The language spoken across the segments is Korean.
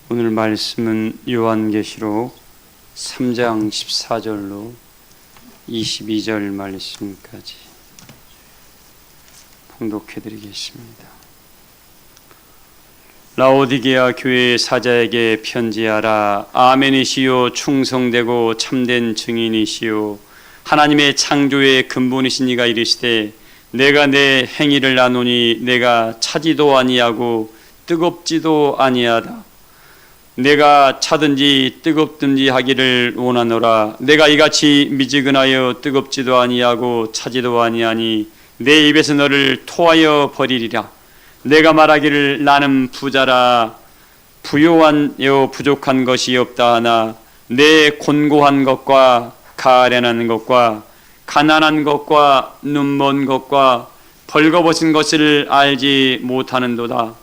오늘 말씀은 요한계시록 3장 14절로 22절 말씀까지 봉독해 드리겠습니다. 라오디게아 교회 사자에게 편지하라. 아멘이시요 충성되고 참된 증인이시요 하나님의 창조의 근본이신 이가 이르시되 내가 내 행위를 아노니 내가 차지도 아니하고 뜨겁지도 아니하다. 내가 차든지 뜨겁든지 하기를 원하노라. 내가 이같이 미지근하여 뜨겁지도 아니하고 차지도 아니하니 내 입에서 너를 토하여 버리리라. 내가 말하기를 나는 부자라 부요하여 부족한 것이 없다 하나 내 곤고한 것과 가련한 것과 가난한 것과 눈먼 것과 벌거벗은 것을 알지 못하는도다.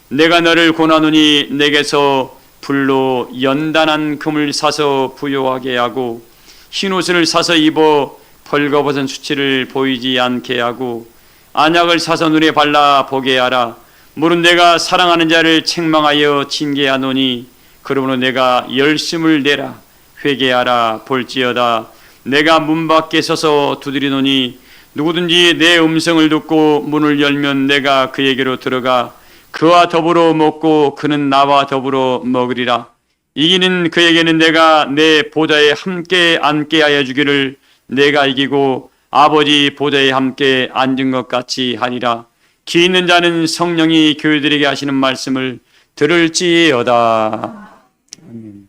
내가 너를 권하노니 내게서 불로 연단한 금을 사서 부요하게 하고 흰옷을 사서 입어 벌거벗은 수치를 보이지 않게 하고 안약을 사서 눈에 발라 보게 하라. 무릇 내가 사랑하는 자를 책망하여 징계하노니 그러므로 내가 열심을 내라. 회개하라. 볼지어다 내가 문 밖에 서서 두드리노니 누구든지 내 음성을 듣고 문을 열면 내가 그에게로 들어가 그와 더불어 먹고 그는 나와 더불어 먹으리라. 이기는 그에게는 내가 내 보좌에 함께 앉게 하여 주기를 내가 이기고 아버지 보좌에 함께 앉은 것 같이 하리라. 기 있는 자는 성령이 교회들에게 하시는 말씀을 들을지어다. 아멘.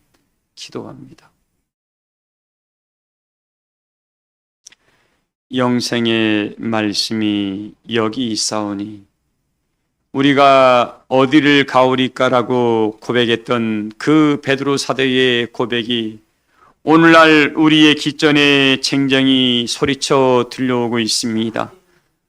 기도합니다. 영생의 말씀이 여기 있사오니 우리가 어디를 가오리까라고 고백했던 그 베드로 사도의 고백이 오늘날 우리의 기전에 쟁쟁이 소리쳐 들려오고 있습니다.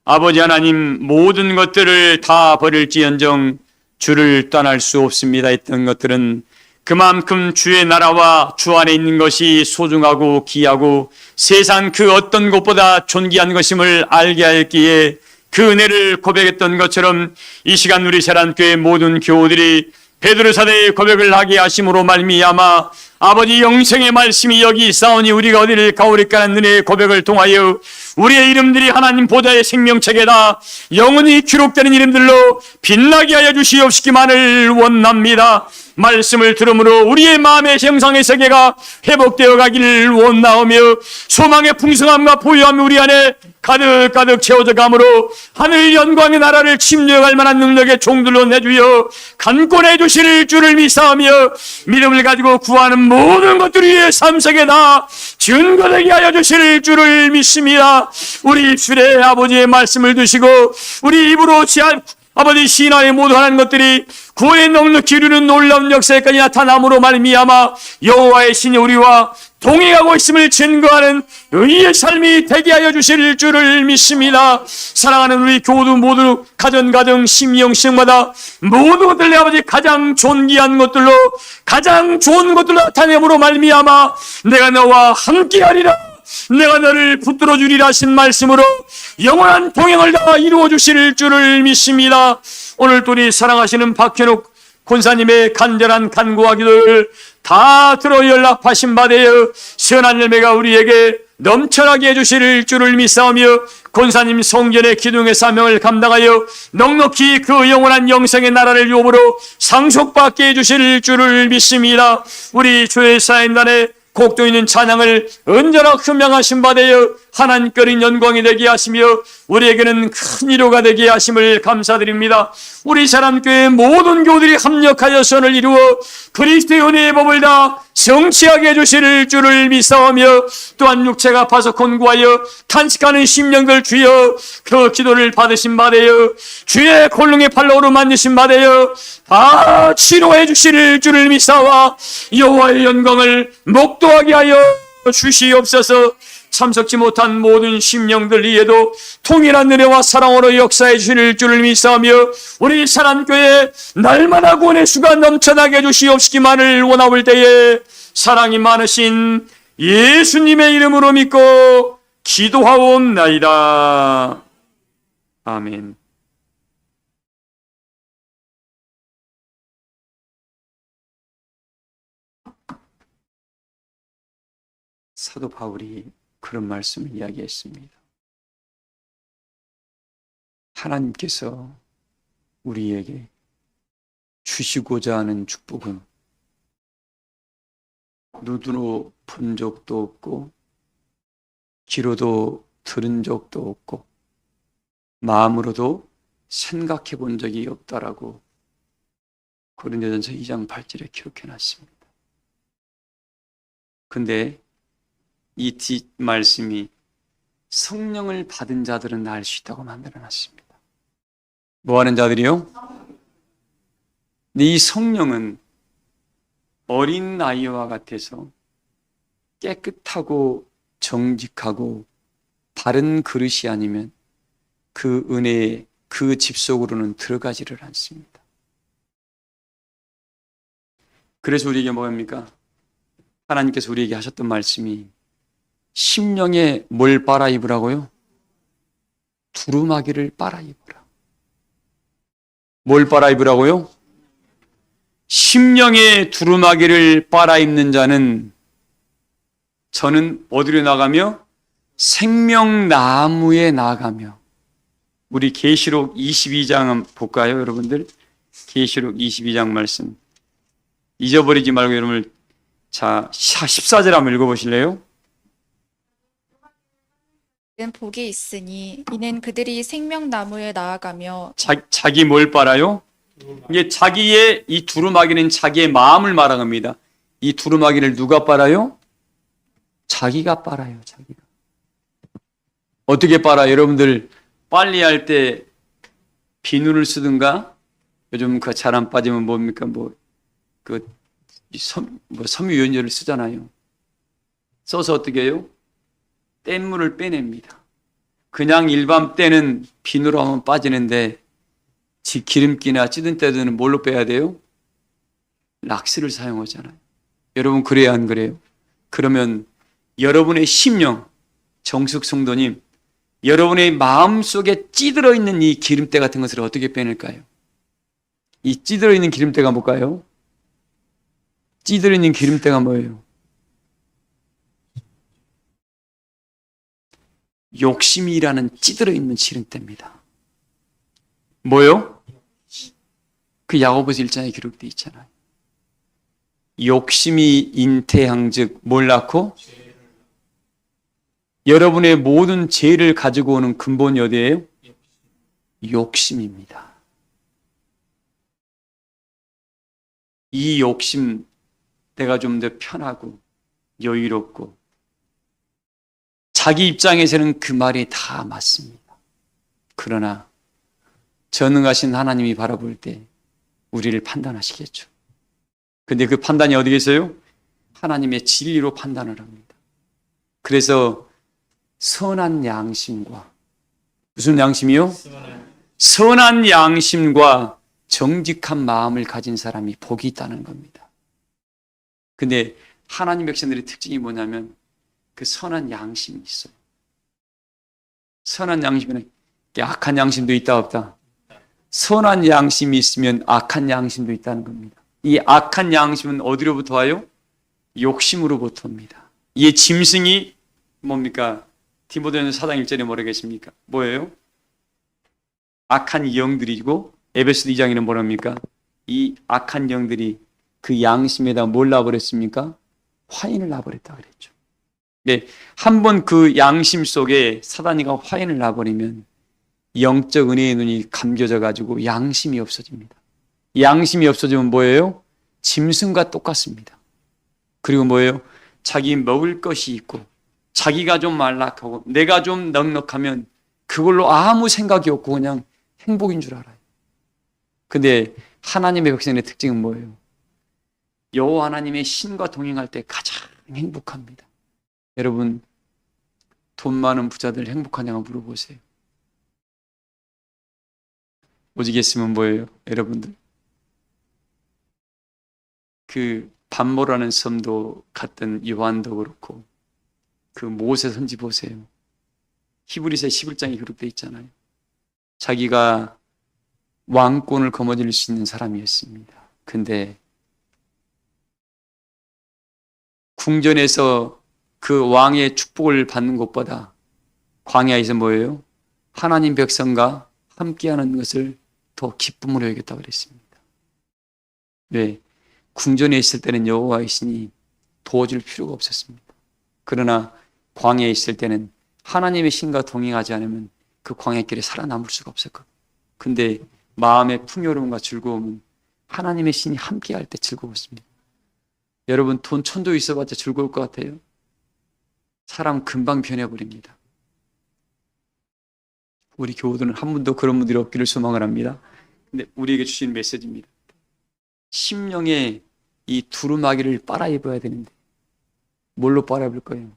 아버지 하나님, 모든 것들을 다 버릴지언정 주를 떠날 수 없습니다 했던 것들은 그만큼 주의 나라와 주 안에 있는 것이 소중하고 귀하고 세상 그 어떤 것보다 존귀한 것임을 알게 하였기에 그 은혜를 고백했던 것처럼 이 시간 우리 세란교회 모든 교우들이 베드로 사도의 고백을 하게 하심으로 말미암아 아버지 영생의 말씀이 여기 있사오니 우리가 어디를 가오리까 하는 은혜의 고백을 통하여 우리의 이름들이 하나님 보좌의 생명책에다 영원히 기록되는 이름들로 빛나게 하여 주시옵시기만을 원합니다. 말씀을 들음으로 우리의 마음의 형상의 세계가 회복되어 가기를 원하오며 소망의 풍성함과 보유함이 우리 안에 가득가득 채워져 가므로 하늘 영광의 나라를 침략할 만한 능력의 종들로 내주여 간권해 주실 줄을 믿사오며 믿음을 가지고 구하는 모든 것들 위에 삶속에 다 증거되게 하여 주실 줄을 믿습니다. 우리 입술에 아버지의 말씀을 두시고 우리 입으로 아버지 신앙의 모두 하는 것들이 구원의 넉넉히 이루는 놀라운 역사까지 나타남으로 말미암아 여호와의 신이 우리와 동행하고 있음을 증거하는 의의 삶이 되게 하여 주실 줄을 믿습니다. 사랑하는 우리 교우들 모두 가정 심령마다 모든 것들 내 아버지 가장 존귀한 것들로 가장 좋은 것들로 나타내므로 말미암아 내가 너와 함께하리라. 내가 너를 붙들어 주리라 하신 말씀으로 영원한 동행을 다 이루어 주실 줄을 믿습니다. 오늘 또 우리 사랑하시는 박현욱 권사님의 간절한 간구와 기도를 다 들어 연락하신 바 되어 선한 열매가 우리에게 넘쳐나게 해주실 줄을 믿사오며 권사님 성전의 기둥의 사명을 감당하여 넉넉히 그 영원한 영생의 나라를 요구로 상속받게 해주실 줄을 믿습니다. 우리 주의 사인단에 곡도 있는 찬양을 언제나 흠양하신 바 되어 하나님께는 영광이 되게 하시며 우리에게는 큰 위로가 되게 하심을 감사드립니다. 우리 사람교회 모든 교우들이 합력하여 선을 이루어 그리스도의 은혜의 법을 다 성취하게 해주실 줄을 믿사오며 또한 육체가 아파서 곤고하여 탄식하는 심령들 주여 그 기도를 받으신 바 되어 주의 골능의 팔로우로 만드신 바 되어 다 치료해 주실 줄을 믿사와 여호와의 영광을 목도하게 하여 주시옵소서. 참석지 못한 모든 심령들 위에도 통일한 은혜와 사랑으로 역사해 주실 줄을 믿사오며 우리 사랑교회 날마다 구원의 수가 넘쳐나게 해주시옵시기만을 원하올 때에 사랑이 많으신 예수님의 이름으로 믿고 기도하옵나이다. 아멘. 사도 바울이 그런 말씀을 이야기했습니다. 하나님께서 우리에게 주시고자 하는 축복은 눈으로 본 적도 없고 귀로도 들은 적도 없고 마음으로도 생각해 본 적이 없다라고 고린도전서 2장 8절에 기록해 놨습니다. 근데 이 뒷 말씀이 성령을 받은 자들은 알 수 있다고 만들어 놨습니다. 뭐 하는 자들이요? 근데 이 성령은 어린 아이와 같아서 깨끗하고 정직하고 바른 그릇이 아니면 그 은혜의 그 집 속으로는 들어가지를 않습니다. 그래서 우리에게 뭐합니까? 하나님께서 우리에게 하셨던 말씀이 심령에 뭘 빨아 입으라고요? 두루마기를 빨아 입으라. 뭘 빨아 입으라고요? 심령에 두루마기를 빨아 입는 자는 저는 어디로 나가며? 생명나무에 나가며. 우리 계시록 22장 볼까요, 여러분들? 계시록 22장 말씀. 잊어버리지 말고 여러분, 자, 14절 한번 읽어보실래요? 복이 있으니 이는 그들이 생명나무에 나아가며 자기 뭘 빨아요? 이게 자기의 이 두루마기는 자기의 마음을 말한 겁니다. 이 두루마기를 누가 빨아요? 자기가 빨아요, 자기가. 어떻게 빨아? 여러분들 빨리 할 때 비누를 쓰든가 요즘 그 잘 안 빠지면 뭡니까? 섬유유연제를 쓰잖아요. 써서 어떻게 해요? 뗏물을 빼냅니다. 그냥 일반 때는 비누로 하면 빠지는데 기름기나 찌든 때는 뭘로 빼야 돼요? 락스를 사용하잖아요. 여러분 그래야 안 그래요? 그러면 여러분의 심령, 정숙 성도님, 여러분의 마음속에 찌들어 있는 이 기름때 같은 것을 어떻게 빼낼까요? 이 찌들어 있는 기름때가 뭘까요? 찌들어 있는 기름때가 뭐예요? 욕심이라는 찌들어 있는 기름때입니다. 뭐요? 그 야고보서 1장에 기록되어 있잖아요. 욕심이 잉태한즉 뭘 낳고? 여러분의 모든 죄를 가지고 오는 근본이 어디예요? 욕심입니다. 이 욕심, 내가 좀 더 편하고 여유롭고 자기 입장에서는 그 말이 다 맞습니다. 그러나 전능하신 하나님이 바라볼 때 우리를 판단하시겠죠. 근데 그 판단이 어디 계세요? 하나님의 진리로 판단을 합니다. 그래서 선한 양심과 무슨 양심이요? 선한 양심과 정직한 마음을 가진 사람이 복이 있다는 겁니다. 근데 하나님 백성들의 특징이 뭐냐면 그 선한 양심이 있어요. 선한 양심은 악한 양심도 있다 없다? 선한 양심이 있으면 악한 양심도 있다는 겁니다. 이 악한 양심은 어디로부터 와요? 욕심으로부터 옵니다. 이 짐승이 뭡니까? 디모데전서 4장 1절에 뭐라고 했습니까? 뭐예요? 악한 영들이고 에베소서 2장에는 뭐랍니까? 이 악한 영들이 그 양심에다 뭘 놔버렸습니까? 화인을 놔버렸다 그랬죠. 네, 한번 그 양심 속에 사단이가 화인을 놔버리면 영적 은혜의 눈이 감겨져 가지고 양심이 없어집니다. 양심이 없어지면 뭐예요? 짐승과 똑같습니다. 그리고 뭐예요? 자기 먹을 것이 있고 자기가 좀 말락하고 내가 좀 넉넉하면 그걸로 아무 생각이 없고 그냥 행복인 줄 알아요. 근데 하나님의 백성의 특징은 뭐예요? 여호와 하나님의 신과 동행할 때 가장 행복합니다. 여러분 돈 많은 부자들 행복하냐고 물어보세요. 오직했으면 뭐예요? 여러분들 그 반모라는 섬도 갔던 요한도 그렇고 그 모세 선지 보세요. 히브리서 11장에 기록되어 있잖아요. 자기가 왕권을 거머쥘 수 있는 사람이었습니다. 근데 궁전에서 그 왕의 축복을 받는 것보다 광야에서 뭐예요? 하나님 백성과 함께하는 것을 더 기쁨으로 여겼다고 그랬습니다. 왜? 궁전에 있을 때는 여호와의 신이 도와줄 필요가 없었습니다. 그러나 광야에 있을 때는 하나님의 신과 동행하지 않으면 그 광야길에 살아남을 수가 없었거든요. 근데 마음의 풍요로움과 즐거움은 하나님의 신이 함께할 때 즐거웠습니다. 여러분, 돈 1000도 있어봤자 즐거울 것 같아요? 사람 금방 변해버립니다. 우리 교우들은 한 분도 그런 분들이 없기를 소망을 합니다. 근데 우리에게 주신 메시지입니다. 심령의 이 두루마기를 빨아입어야 되는데 뭘로 빨아입을 거예요?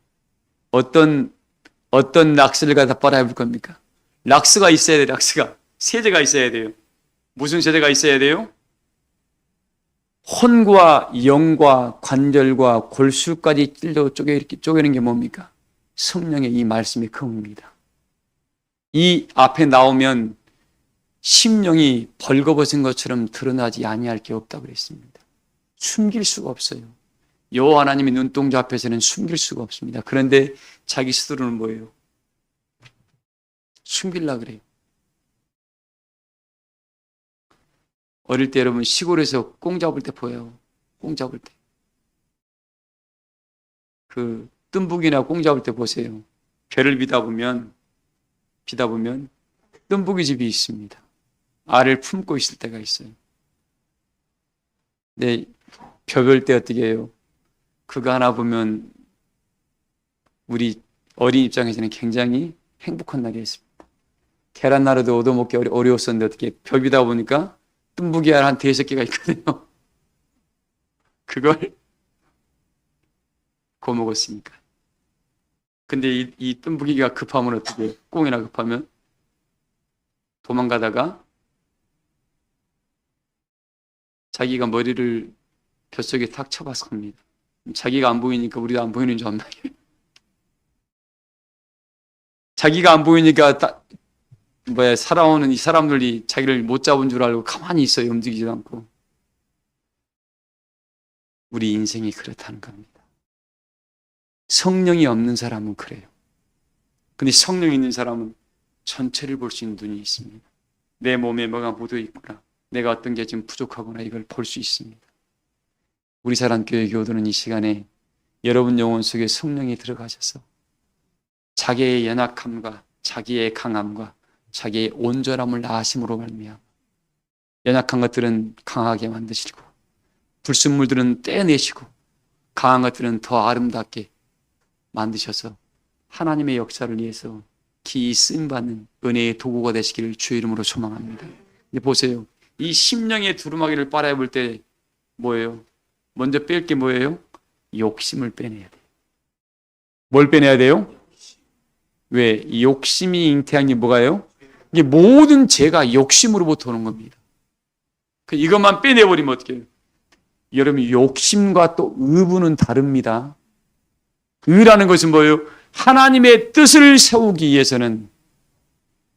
어떤 락스를 갖다 빨아입을 겁니까? 락스가 있어야 돼요. 락스가. 세제가 있어야 돼요. 무슨 세제가 있어야 돼요? 혼과 영과 관절과 골수까지 찔러 쪼개는 게 뭡니까? 성령의 이 말씀의 금입니다. 이 앞에 나오면 심령이 벌거벗은 것처럼 드러나지 아니할 게 없다고 그랬습니다. 숨길 수가 없어요. 여호와 하나님의 눈동자 앞에서는 숨길 수가 없습니다. 그런데 자기 스스로는 뭐예요? 숨기려고 그래요. 어릴 때 여러분 시골에서 꽁 잡을 때 보여요. 꽁 잡을 때. 그 뜸북이나 꽁 잡을 때 보세요. 배를 비다 보면 뜸북이 집이 있습니다. 알을 품고 있을 때가 있어요. 근데 벼별 때 어떻게 해요? 그거 하나 보면 우리 어린 입장에서는 굉장히 행복한 날이었습니다. 계란나루도 얻어먹기 어려웠었는데 어떻게 벼비다 보니까 뜸북이 알 한 5-6개가 있거든요. 그걸 구워 먹었으니까. 근데 이 뜸북이가 급하면 어떻게, 꽁이나 급하면 도망가다가 자기가 머리를 뱃속에 탁 쳐박습니다. 자기가 안 보이니까 우리도 안 보이는 줄 안다. 자기가 안 보이니까 살아오는 이 사람들이 자기를 못 잡은 줄 알고 가만히 있어요. 움직이지도 않고. 우리 인생이 그렇다는 겁니다. 성령이 없는 사람은 그래요. 근데 성령이 있는 사람은 전체를 볼 수 있는 눈이 있습니다. 내 몸에 뭐가 묻어 있구나, 내가 어떤 게 지금 부족하구나, 이걸 볼 수 있습니다. 우리 사랑교회 교우들은 이 시간에 여러분 영혼 속에 성령이 들어가셔서 자기의 연약함과 자기의 강함과 자기의 온전함을 나으심으로 말미암아 연약한 것들은 강하게 만드시고 불순물들은 떼내시고 강한 것들은 더 아름답게 만드셔서 하나님의 역사를 위해서 기이 쓰임받는 은혜의 도구가 되시기를 주의 이름으로 소망합니다. 근데 보세요. 이 심령의 두루마기를 빨아입을 때 뭐예요? 먼저 뺄 게 뭐예요? 욕심을 빼내야 돼요. 뭘 빼내야 돼요? 왜? 이 욕심이 잉태한 게 뭐가요? 이게 모든 죄가 욕심으로부터 오는 겁니다. 이것만 빼내버리면 어떻게 해요? 여러분, 욕심과 또 의부는 다릅니다. 의라는 것은 뭐예요? 하나님의 뜻을 세우기 위해서는,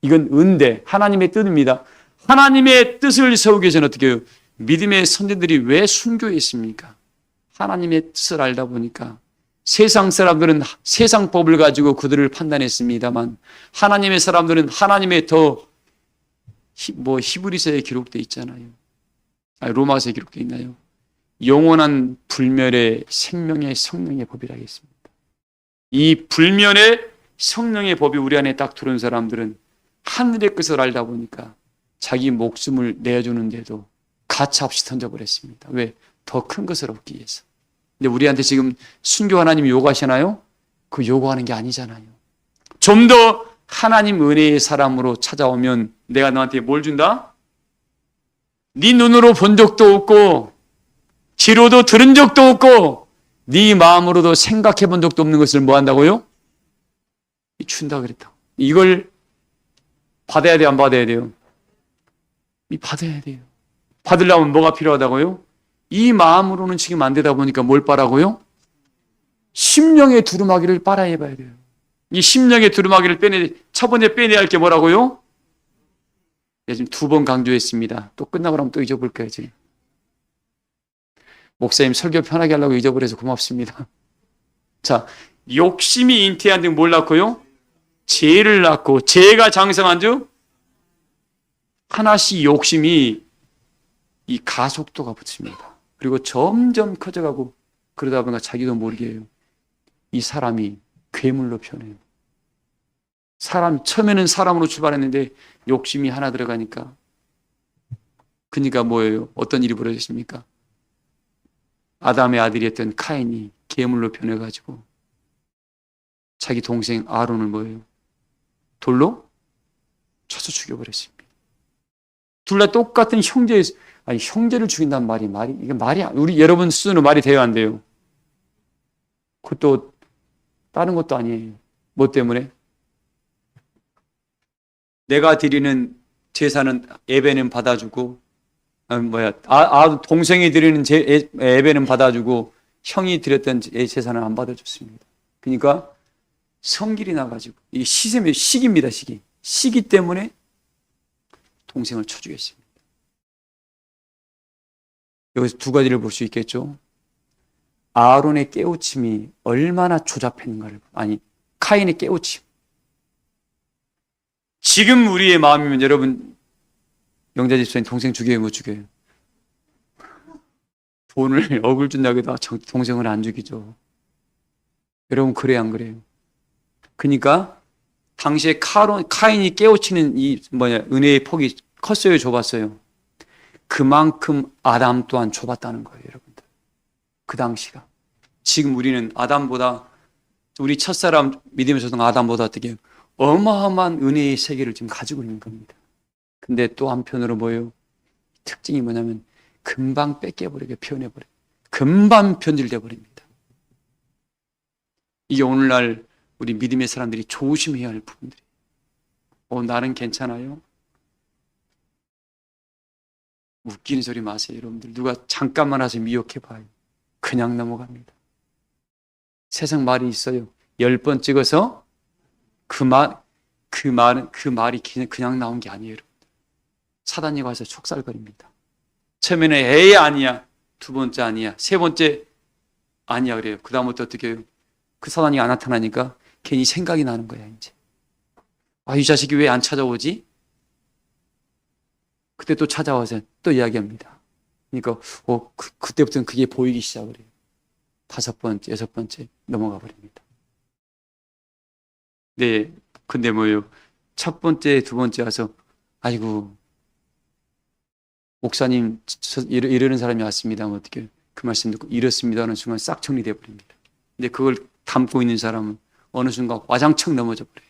이건 의인데 하나님의 뜻입니다. 하나님의 뜻을 세우기 위해서는 어떻게 해요? 믿음의 선생들이 왜 순교했습니까? 하나님의 뜻을 알다 보니까. 세상 사람들은 세상 법을 가지고 그들을 판단했습니다만 하나님의 사람들은 하나님의 히브리서에 기록되어 있잖아요. 로마서에 기록되어 있나요? 영원한 불멸의 생명의 성령의 법이라 했습니다. 이 불멸의 성령의 법이 우리 안에 딱 들어온 사람들은 하늘의 것을 알다 보니까 자기 목숨을 내주는데도 가차없이 던져버렸습니다. 왜? 더 큰 것을 얻기 위해서. 근데 우리한테 지금 순교 하나님이 요구하시나요? 그 요구하는 게 아니잖아요. 좀 더 하나님 은혜의 사람으로 찾아오면 내가 너한테 뭘 준다? 네 눈으로 본 적도 없고 귀로도 들은 적도 없고 네 마음으로도 생각해 본 적도 없는 것을 뭐 한다고요? 준다 그랬다. 이걸 받아야 돼요? 안 받아야 돼요? 받아야 돼요. 받으려면 뭐가 필요하다고요? 이 마음으로는 지금 안 되다 보니까 뭘 빨아고요? 심령의 두루마기를 빨아야 돼요. 이 심령의 두루마기를 첫 번째 빼내야 할 게 뭐라고요? 지금 2번 강조했습니다. 또 끝나고 나면 또 잊어볼 거예요. 지금. 목사님 설교 편하게 하려고 잊어버려서 고맙습니다. 자, 욕심이 잉태한 즉 뭘 낳고요? 죄를 낳고, 죄가 장성한 즉 하나씩 욕심이 이 가속도가 붙습니다. 그리고 점점 커져가고, 그러다 보니까 자기도 모르게 해요. 이 사람이 괴물로 변해요. 처음에는 사람으로 출발했는데 욕심이 하나 들어가니까, 그러니까 뭐예요? 어떤 일이 벌어졌습니까? 아담의 아들이었던 카인이 괴물로 변해가지고 자기 동생 아론을 뭐예요? 돌로 쳐서 죽여버렸습니다. 둘 다 똑같은 형제를 죽인다는 이게 말이, 우리 여러분 수준으로 말이 돼야 안 돼요. 그것도 다른 것도 아니에요. 뭐 때문에? 내가 드리는 제사는 에벤은 받아주고, 동생이 드리는 에벤은 받아주고, 형이 드렸던 제사는 안 받아줬습니다. 그러니까 성질이 나가지고, 이 시기입니다, 시기. 시기 때문에 동생을 쳐주겠습니다. 여기서 두 가지를 볼 수 있겠죠. 아론의 깨우침이 얼마나 조잡했는가를, 카인의 깨우침. 지금 우리의 마음이면, 여러분, 영자 집사님 동생 죽여요, 못 죽여요? 돈을 억을 준다고 해도 동생을 안 죽이죠. 여러분, 그래요, 안 그래요? 그러니까 당시에 카인이 깨우치는 은혜의 폭이 컸어요, 좁았어요? 그만큼 아담 또한 좁았다는 거예요, 여러분들. 그 당시가. 지금 우리는 우리 첫사람 믿음의 조상 아담보다 어떻게 어마어마한 은혜의 세계를 지금 가지고 있는 겁니다. 근데 또 한편으로 뭐예요? 특징이 뭐냐면 금방 뺏겨버리게 표현해버려요. 금방 변질돼 버립니다. 이게 오늘날 우리 믿음의 사람들이 조심해야 할 부분들이에요. 나는 괜찮아요? 웃기는 소리 마세요, 여러분들. 누가 잠깐만 와서 미혹해봐요. 그냥 넘어갑니다. 세상 말이 있어요. 10번 찍어서 그 말이 그냥 나온 게 아니에요, 여러분들. 사단이 와서 촉살거립니다. 처음에는 에이 아니야, 두 번째 아니야, 세 번째 아니야 그래요. 그 다음부터 어떻게 해요? 그 사단이 안 나타나니까 괜히 생각이 나는 거야, 이제. 이 자식이 왜 안 찾아오지? 그때 또 찾아와서 또 이야기합니다. 그러니까 그때부터는 그게 보이기 시작을 해요. 5번째, 6번째 넘어가 버립니다. 네, 근데 뭐예요? 첫 번째, 두 번째 와서 아이고 목사님 이러는 사람이 왔습니다. 어떻게 그 말씀 듣고 이렇습니다 하는 순간 싹 정리돼 버립니다. 근데 그걸 담고 있는 사람은 어느 순간 와장창 넘어져 버려요.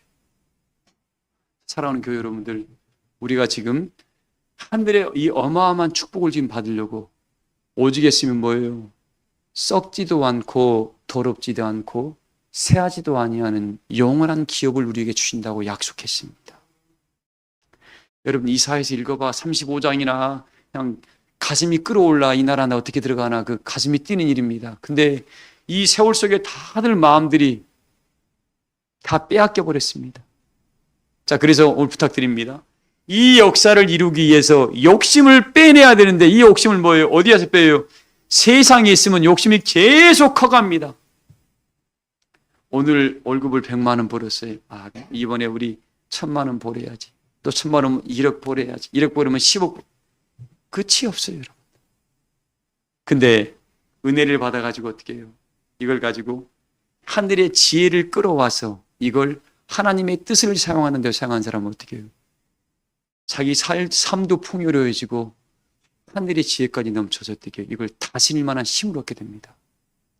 사랑하는 교회 여러분들, 우리가 지금 하늘의 이 어마어마한 축복을 지금 받으려고 오직했으면 뭐예요? 썩지도 않고 더럽지도 않고 새하지도 아니하는 영원한 기업을 우리에게 주신다고 약속했습니다. 여러분, 이사야서 읽어봐. 35장이나 그냥 가슴이 끓어올라. 이 나라 나 어떻게 들어가나, 그 가슴이 뛰는 일입니다. 근데 이 세월 속에 다들 마음들이 다 빼앗겨 버렸습니다. 자, 그래서 오늘 부탁드립니다. 이 역사를 이루기 위해서 욕심을 빼내야 되는데, 이 욕심을 뭐예요? 어디에서 빼요? 세상에 있으면 욕심이 계속 커갑니다. 오늘 월급을 100만 원 벌었어요. 이번에 우리 1000만 원 벌어야지. 또 1000만 원 1억 벌어야지. 1억 벌으면 10억. 끝이 없어요, 여러분. 근데 은혜를 받아가지고 어떻게 해요? 이걸 가지고 하늘의 지혜를 끌어와서 이걸 하나님의 뜻을 사용하는 데 사용한 사람은 어떻게 해요? 자기 삶도 풍요로워지고 하늘의 지혜까지 넘쳐서 어떻게 해요? 이걸 다스릴 만한 힘을 얻게 됩니다.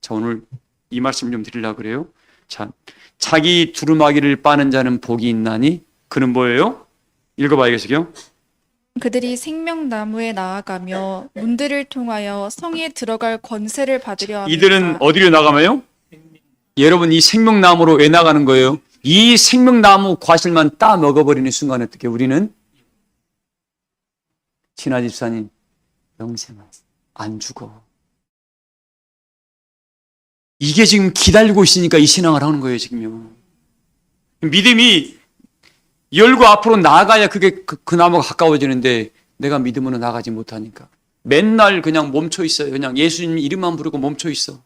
자, 오늘 이 말씀 좀 드리려고 그래요. 자, 자기 두루마기를 빠는 자는 복이 있나니 그는 뭐예요? 읽어봐야겠어요. 그들이 생명나무에 나아가며 문들을 통하여 성에 들어갈 권세를 받으려 합니다. 이들은 어디로 나가면요? 여러분, 이 생명나무로 왜 나가는 거예요? 이 생명나무 과실만 따 먹어버리는 순간에 어떻게 우리는 진아 집사님 영생 안 죽어. 이게 지금 기다리고 있으니까 이 신앙을 하는 거예요, 지금요. 믿음이 열고 앞으로 나아가야 그게 그 나무가 가까워지는데 내가 믿음으로 나가지 못하니까 맨날 그냥 멈춰 있어요. 그냥 예수님 이름만 부르고 멈춰 있어.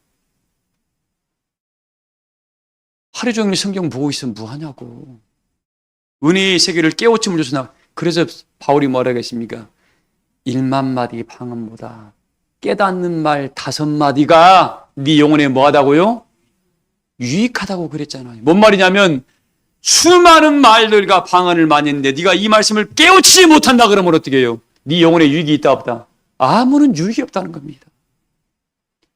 하루 종일 성경 보고 있으면 뭐하냐고. 은혜의 세계를 깨우침을 줘서 그래서 바울이 뭐라고 했습니까? 1만 마디 방언보다 깨닫는 말 5마디가 네 영혼에 뭐하다고요? 유익하다고 그랬잖아요. 뭔 말이냐면 수많은 말들과 방언을 많이 했는데 네가 이 말씀을 깨우치지 못한다 그러면 어떻게 해요? 네 영혼에 유익이 있다 없다? 아무런 유익이 없다는 겁니다.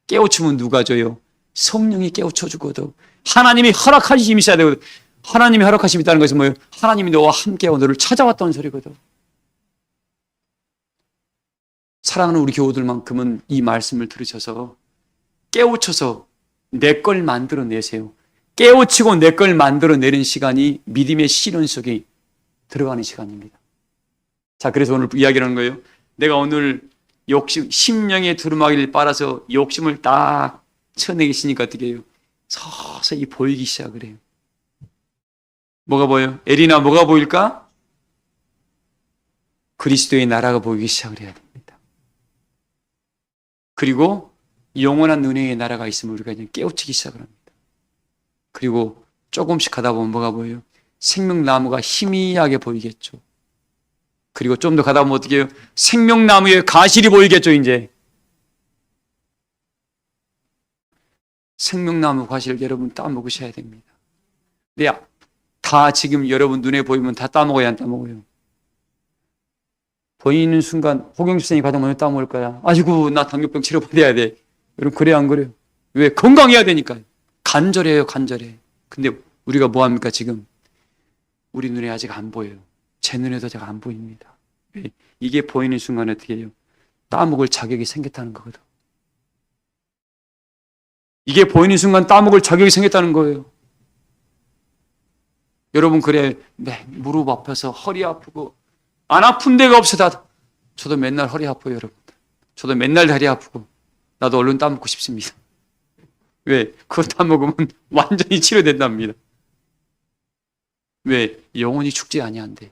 깨우치면 누가 줘요? 성령이 깨우쳐 주거든. 하나님이 허락하심이 있어야 되거든. 하나님이 허락하심이 있다는 것은 뭐예요? 하나님이 너와 함께하고 너를 찾아왔다는 소리거든. 사랑하는 우리 교우들만큼은 이 말씀을 들으셔서 깨우쳐서 내 걸 만들어내세요. 깨우치고 내 걸 만들어내는 시간이 믿음의 실현 속에 들어가는 시간입니다. 자, 그래서 오늘 이야기하는 거예요. 내가 오늘 욕심, 심령의 두루마기를 빨아서 욕심을 딱 쳐내시니까 어떻게 해요? 서서히 보이기 시작을 해요. 뭐가 보여요? 에리나 뭐가 보일까? 그리스도의 나라가 보이기 시작을 해야 됩니다. 그리고 영원한 은혜의 나라가 있으면 우리가 그냥 깨우치기 시작을 합니다. 그리고 조금씩 하다 보면 뭐가 보여요? 생명나무가 희미하게 보이겠죠. 그리고 좀 더 가다 보면 어떻게 해요? 생명나무의 가실이 보이겠죠, 이제. 생명나무 가실 여러분 따먹으셔야 됩니다. 근데 다 지금 여러분 눈에 보이면 다 따먹어야 안 따먹어요? 보이는 순간 호경수생이 가장 먼저 따먹을 거야. 아이고 나 당뇨병 치료받아야 돼. 여러분 그래요 안 그래요? 왜? 건강해야 되니까요. 간절해요 간절해. 근데 우리가 뭐합니까 지금? 우리 눈에 아직 안 보여요. 제 눈에도 잘 안 보입니다. 왜? 이게 보이는 순간에 어떻게 해요? 따먹을 자격이 생겼다는 거거든. 이게 보이는 순간 따먹을 자격이 생겼다는 거예요. 여러분 그래 무릎 아파서 허리 아프고 안 아픈 데가 없어. 저도 맨날 허리 아파요 여러분. 저도 맨날 다리 아프고 나도 얼른 따먹고 싶습니다. 왜? 그거 따먹으면 완전히 치료된답니다. 왜? 영혼이 죽지 아니한대.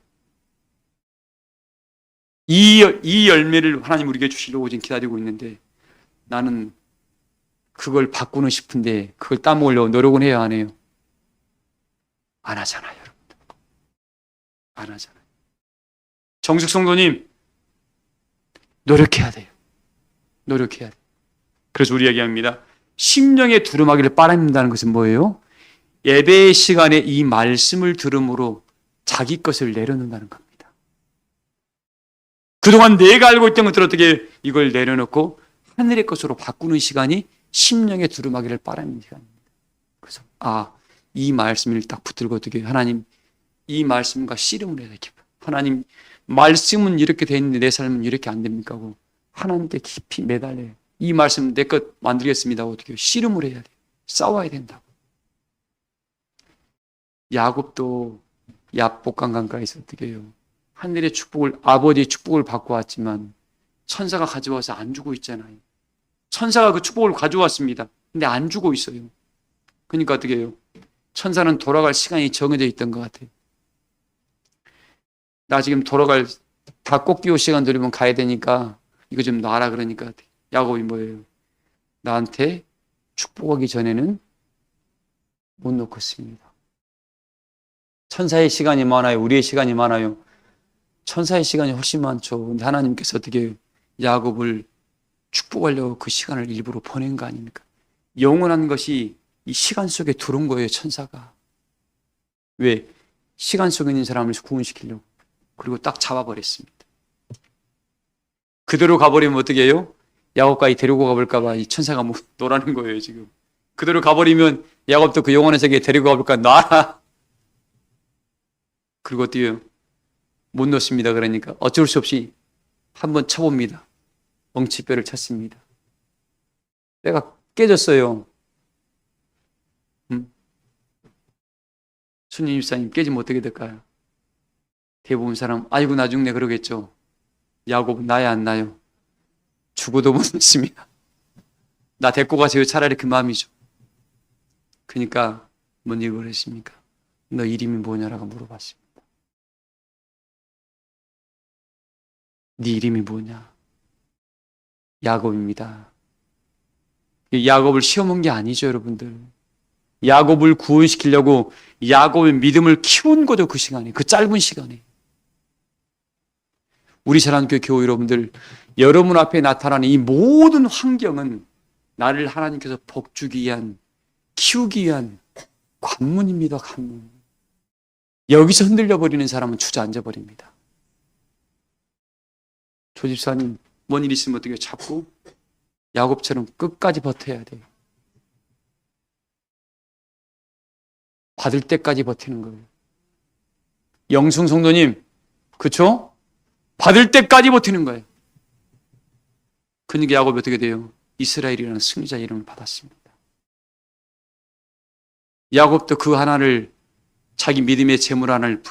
이 열매를 하나님 우리에게 주시려고 지금 기다리고 있는데 나는 그걸 바꾸는 싶은데 그걸 따먹으려고 노력은 해야 안 해요? 안 하잖아요 여러분들. 안 하잖아요. 정숙 성도님 노력해야 돼요. 노력해야 돼요. 그래서 우리 얘기합니다. 심령의 두루마기를 빨아낸다는 것은 뭐예요? 예배의 시간에 이 말씀을 들음으로 자기 것을 내려놓는다는 겁니다. 그동안 내가 알고 있던 것들을 어떻게 이걸 내려놓고 하늘의 것으로 바꾸는 시간이 심령의 두루마기를 빨아내는 시간입니다. 그래서 이 말씀을 딱 붙들고 어떻게 하나님 이 말씀과 씨름을 해야 되겠다. 하나님 말씀은 이렇게 돼 있는데 내 삶은 이렇게 안 됩니까? 하고 하나님께 깊이 매달려요. 이 말씀 내 것 만들겠습니다. 어떻게 씨름을 해야 돼요. 싸워야 된다고. 야곱도 야복강 강가에서 어떻게 해요. 하늘의 축복을 아버지의 축복을 받고 왔지만 천사가 가져와서 안 주고 있잖아요. 천사가 그 축복을 가져왔습니다. 근데 안 주고 있어요. 그러니까 어떻게 해요. 천사는 돌아갈 시간이 정해져 있던 것 같아요. 나 지금 돌아갈 닭꽃기호 시간 되려면 가야 되니까 이거 좀 놔라 그러니까 야곱이 뭐예요? 나한테 축복하기 전에는 못 놓겠습니다. 천사의 시간이 많아요? 우리의 시간이 많아요? 천사의 시간이 훨씬 많죠. 근데 하나님께서 어떻게 야곱을 축복하려고 그 시간을 일부러 보낸 거 아닙니까? 영원한 것이 이 시간 속에 들어온 거예요, 천사가. 왜? 시간 속에 있는 사람을 구원시키려고. 그리고 딱 잡아버렸습니다. 그대로 가버리면 어떻게 해요? 야곱까지 데리고 가볼까 봐 이 천사가 뭐 노라는 거예요, 지금. 그대로 가버리면 야곱도 그 영원한 세계에 데리고 가볼까 놔라. 그리고 어떻게 해요? 못 놓습니다. 그러니까 어쩔 수 없이 한번 쳐봅니다. 엉치뼈를 쳤습니다. 내가 깨졌어요. 순임 집사님 깨지면 어떻게 될까요? 대부분 사람 아이고 나 죽네 그러겠죠. 야곱은 나야 안 나요? 죽어도 못 믿습니다. 나 데리고 가세요. 차라리 그 마음이죠. 그러니까 뭔 일을 그랬습니까? 너 이름이 뭐냐라고 물어봤습니다. 네 이름이 뭐냐? 야곱입니다. 야곱을 시험한 게 아니죠, 여러분들. 야곱을 구원시키려고 야곱의 믿음을 키운 거죠. 그 시간에, 그 짧은 시간에. 우리 사랑교회 교우 여러분들, 여러분 앞에 나타나는 이 모든 환경은 나를 하나님께서 복주기 위한, 키우기 위한 관문입니다. 관문. 여기서 흔들려 버리는 사람은 주저앉아 버립니다. 조 집사님, 뭔 일 있으면 어떻게 잡고 야곱처럼 끝까지 버텨야 돼요. 받을 때까지 버티는 거예요. 영승 성도님, 그쵸? 받을 때까지 버티는 거예요. 그러니까 야곱이 어떻게 돼요? 이스라엘이라는 승리자 이름을 받았습니다. 야곱도 그 하나를, 자기 믿음의 재물 하나를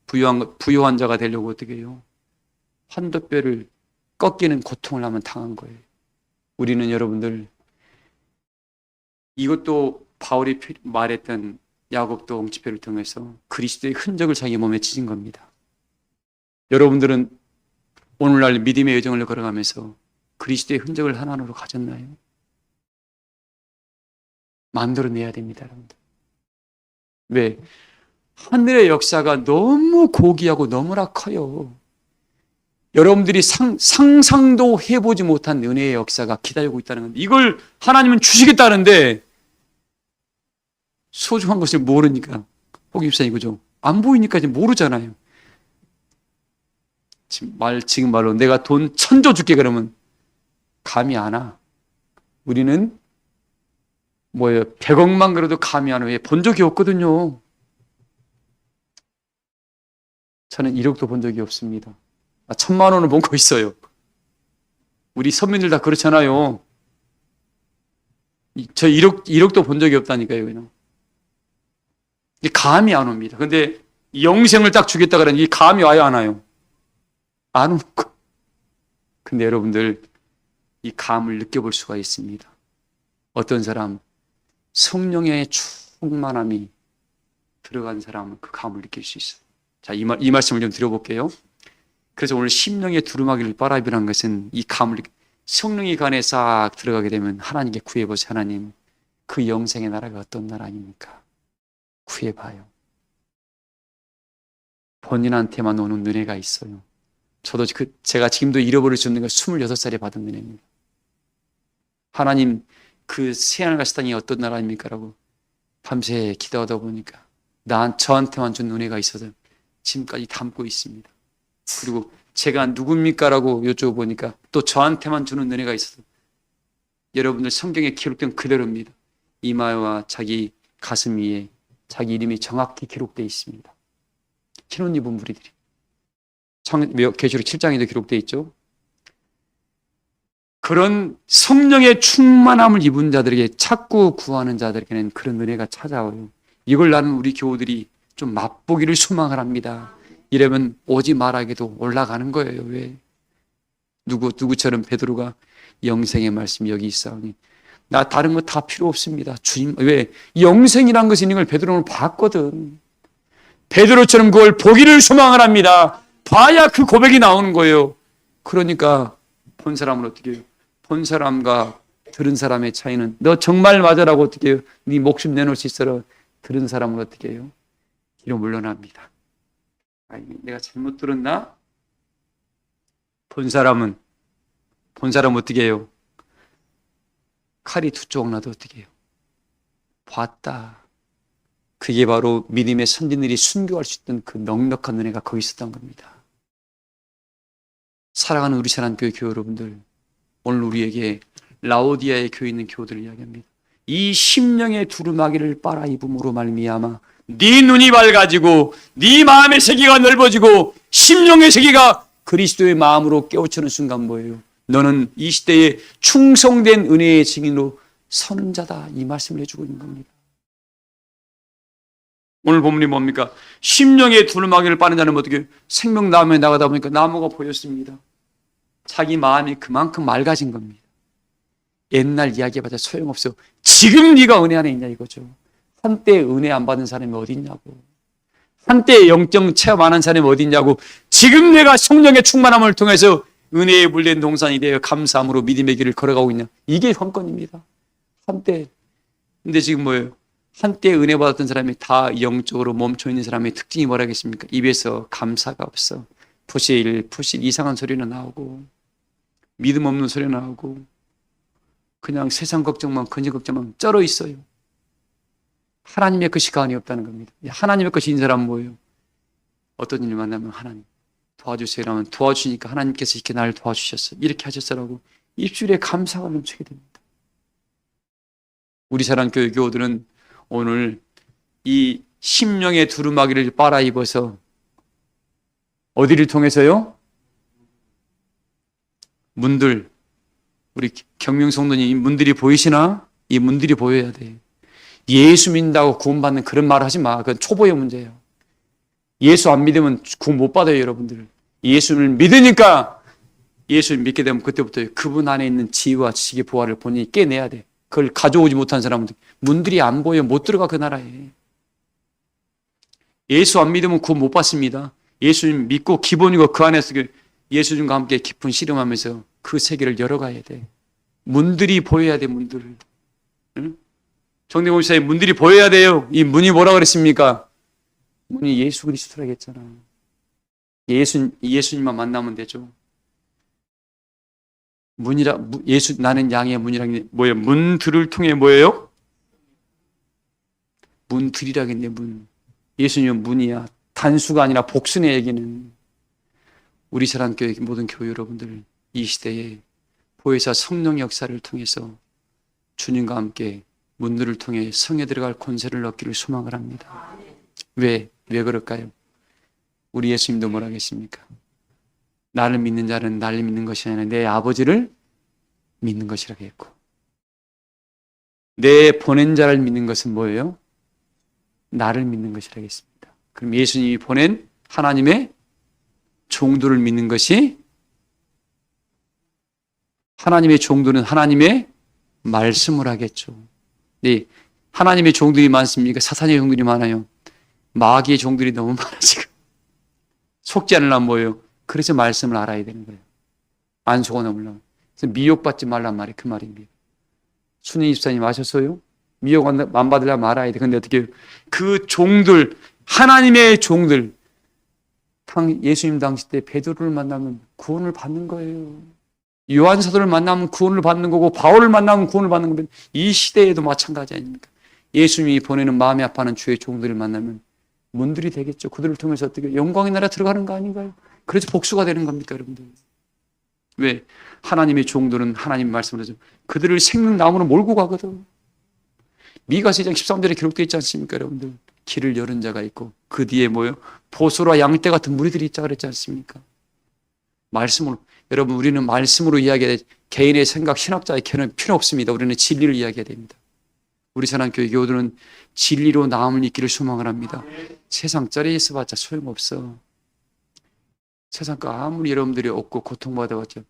부요한 자가 되려고 어떻게 해요? 환도뼈를 꺾이는 고통을 한번 당한 거예요. 우리는 여러분들, 이것도 바울이 말했던 야곱도 엉치표를 통해서 그리스도의 흔적을 자기 몸에 지진 겁니다. 여러분들은 오늘날 믿음의 여정을 걸어가면서 그리스도의 흔적을 하나로 가졌나요? 만들어내야 됩니다, 여러분들. 왜? 하늘의 역사가 너무 고귀하고 너무나 커요. 여러분들이 상상도 해보지 못한 은혜의 역사가 기다리고 있다는 건데, 이걸 하나님은 주시겠다는데 소중한 것을 모르니까, 복임사님, 그죠? 안 보이니까 이제 모르잖아요. 지금 말로 내가 돈 1,000조 줄게 그러면 감이 안 와. 우리는 100억만 그래도 감이 안 와. 왜? 본 적이 없거든요. 저는 1억도 본 적이 없습니다. 1,000만 원을 본 거 있어요. 우리 선민들 다 그렇잖아요. 저 1억도 본 적이 없다니까요. 그냥. 감이 안 옵니다. 근데 영생을 딱 주겠다 그러니 이 감이 와요, 안 와요? 안 오는 거. 근데 여러분들, 이 감을 느껴볼 수가 있습니다. 어떤 사람, 성령의 충만함이 들어간 사람은 그 감을 느낄 수 있어요. 자, 이 말씀을 좀 드려볼게요. 그래서 오늘 심령의 두루마기를 빨아입으라는 것은 이 감을, 성령이 간에 싹 들어가게 되면 하나님께 구해보세요. 하나님, 그 영생의 나라가 어떤 나라 아닙니까? 구해봐요. 본인한테만 오는 은혜가 있어요. 저도 제가 지금도 잃어버릴 수 없는 걸 26살에 받은 은혜입니다. 하나님, 그 새하늘 같은 땅이 어떤 나라입니까? 라고 밤새 기도하다 보니까 저한테만 준 은혜가 있어서 지금까지 담고 있습니다. 그리고 제가 누굽니까? 라고 여쭤보니까 또 저한테만 주는 은혜가 있어서, 여러분들 성경에 기록된 그대로입니다. 이마와 자기 가슴 위에 자기 이름이 정확히 기록되어 있습니다. 흰옷 입은 무리들이. 계시록 7장에도 기록되어 있죠. 그런 성령의 충만함을 입은 자들에게, 찾고 구하는 자들에게는 그런 은혜가 찾아와요. 이걸 나는 우리 교우들이 좀 맛보기를 소망합니다. 이러면 오지 말아게도 올라가는 거예요. 왜? 누구처럼 베드로가 영생의 말씀이 여기 있사오니 나 다른 거 다 필요 없습니다. 주님, 왜? 영생이란 것이 있는 걸 베드로는 봤거든. 베드로처럼 그걸 보기를 소망을 합니다. 봐야 그 고백이 나오는 거예요. 그러니까 본 사람은 어떻게 해요? 본 사람과 들은 사람의 차이는, 너 정말 맞아라고 어떻게 해요? 네 목숨 내놓을 수 있어라. 들은 사람은 어떻게 해요? 뒤로 물러납니다. 내가 잘못 들었나? 본 사람은 어떻게 해요? 칼이 두 쪽 나도 어떻게 해요? 봤다. 그게 바로 믿음의 선진들이 순교할 수 있던 그 넉넉한 은혜가 거기 있었던 겁니다. 사랑하는 우리 사랑교회 교회 여러분들, 오늘 우리에게 라오디아의 교회에 있는 교우들을 이야기합니다. 이 심령의 두루마기를 빨아 입음으로 말미암아 네 눈이 밝아지고 네 마음의 세계가 넓어지고 심령의 세계가 그리스도의 마음으로 깨우치는 순간 뭐예요? 너는 이 시대에 충성된 은혜의 증인으로 서는 자다. 이 말씀을 해주고 있는 겁니다. 오늘 본문이 뭡니까? 심령의 두루마기를 빠는 자는 어떻게? 생명나무에 나가다 보니까 나무가 보였습니다. 자기 마음이 그만큼 맑아진 겁니다. 옛날 이야기해봤자 소용없어. 지금 네가 은혜 안에 있냐 이거죠. 한때 은혜 안 받은 사람이 어디 있냐고. 한때 영적 체험 안 한 사람이 어디 있냐고. 지금 내가 성령의 충만함을 통해서 은혜에 물린 동산이 되어 감사함으로 믿음의 길을 걸어가고 있냐. 이게 관건입니다. 한때. 근데 지금 뭐예요? 한때 은혜 받았던 사람이 다 영적으로 멈춰 있는 사람의 특징이 뭐라겠습니까? 입에서 감사가 없어. 푸실 이상한 소리는 나오고 믿음 없는 소리는 나오고 그냥 세상 걱정만 근심 걱정만 쩔어 있어요. 하나님의 것이 가안이 없다는 겁니다. 하나님의 것이 인 사람은 뭐예요? 어떤 일을 만나면 하나님 도와주세요 라면 도와주니까 하나님께서 이렇게 나를 도와주셨어요. 이렇게 하셨어라고 입술에 감사가 넘치게 됩니다. 우리 사랑교회 교우들은 오늘 이 심령의 두루마기를 빨아 입어서 어디를 통해서요? 문들, 우리 경명 성도님 문들이 보이시나? 이 문들이 보여야 돼. 예수 믿는다고 구원받는 그런 말 하지 마. 그건 초보의 문제예요. 예수 안 믿으면 구원 못 받아요, 여러분들. 예수를 믿으니까 예수를 믿게 되면 그때부터 그분 안에 있는 지혜와 지식의 보화를 본인이 깨내야 돼. 그걸 가져오지 못한 사람들 문들이 안 보여 못 들어가 그 나라에. 예수 안 믿으면 구원 못 받습니다. 예수 믿고 기본이고 그 안에서 예수님과 함께 깊은 씨름하면서 그 세계를 열어가야 돼. 문들이 보여야 돼. 문들을. 응? 정대공 목사의 문들이 보여야 돼요. 이 문이 뭐라 그랬습니까? 문이 예수 그리스도라고 했잖아. 예수님만 만나면 되죠. 나는 양의 문이라는 게 뭐예요? 문들을 통해 뭐예요? 문들이라겠네, 문. 예수님은 문이야. 단수가 아니라 복순의 얘기는. 우리 사랑교회 모든 교회 여러분들 이 시대에 보혜사 성령 역사를 통해서 주님과 함께 문들을 통해 성에 들어갈 권세를 얻기를 소망을 합니다. 왜 그럴까요? 우리 예수님도 뭐라 하겠습니까? 나를 믿는 자는 나를 믿는 것이 아니라 내 아버지를 믿는 것이라고 했고, 내 보낸 자를 믿는 것은 뭐예요? 나를 믿는 것이라고 했습니다. 그럼 예수님이 보낸 하나님의 종들을 믿는 것이, 하나님의 종들은 하나님의 말씀을 하겠죠. 네, 하나님의 종들이 많습니까? 사탄의 종들이 많아요. 마귀의 종들이 너무 많아 지금. 속지 않으려면 뭐예요? 그래서 말씀을 알아야 되는 거예요. 안 속아 넘으려면. 그래서 미혹받지 말란 말이 그 말입니다. 순희 집사님 아셨어요? 미혹 안 받으려면 알아야 돼. 근데 어떻게 해요? 그 종들, 하나님의 종들, 예수님 당시 때 베드로를 만나면 구원을 받는 거예요. 요한 사도를 만나면 구원을 받는 거고, 바울을 만나면 구원을 받는 거면 이 시대에도 마찬가지 아닙니까? 예수님이 보내는 마음이 아파하는 주의 종들을 만나면 문들이 되겠죠. 그들을 통해서 어떻게 영광의 나라 들어가는 거 아닌가요? 그래서 복수가 되는 겁니까, 여러분들? 왜? 하나님의 종들은 하나님 말씀을 하죠. 그들을 생명나무로 몰고 가거든. 미가서 2장 13절에 기록되어 있지 않습니까, 여러분들? 길을 열은 자가 있고 그 뒤에 뭐요? 보소라 양떼 같은 무리들이 있자 그랬지 않습니까? 말씀으로. 여러분, 우리는 말씀으로 이야기해야 돼. 개인의 생각, 신학자의 견해는 필요 없습니다. 우리는 진리를 이야기해야 됩니다. 우리 사랑교회 교우들은 진리로 나음을 잇기를 소망을 합니다. 세상 쩌리 있어봤자 소용없어. 세상 거 아무리 여러분들이 없고 고통받아봤자,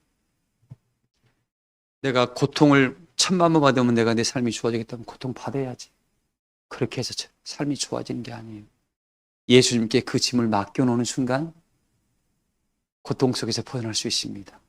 내가 고통을 1000만 번 받으면 내가 내 삶이 좋아지겠다면 고통 받아야지. 그렇게 해서 삶이 좋아지는 게 아니에요. 예수님께 그 짐을 맡겨놓는 순간 고통 속에서 벗어날 수 있습니다.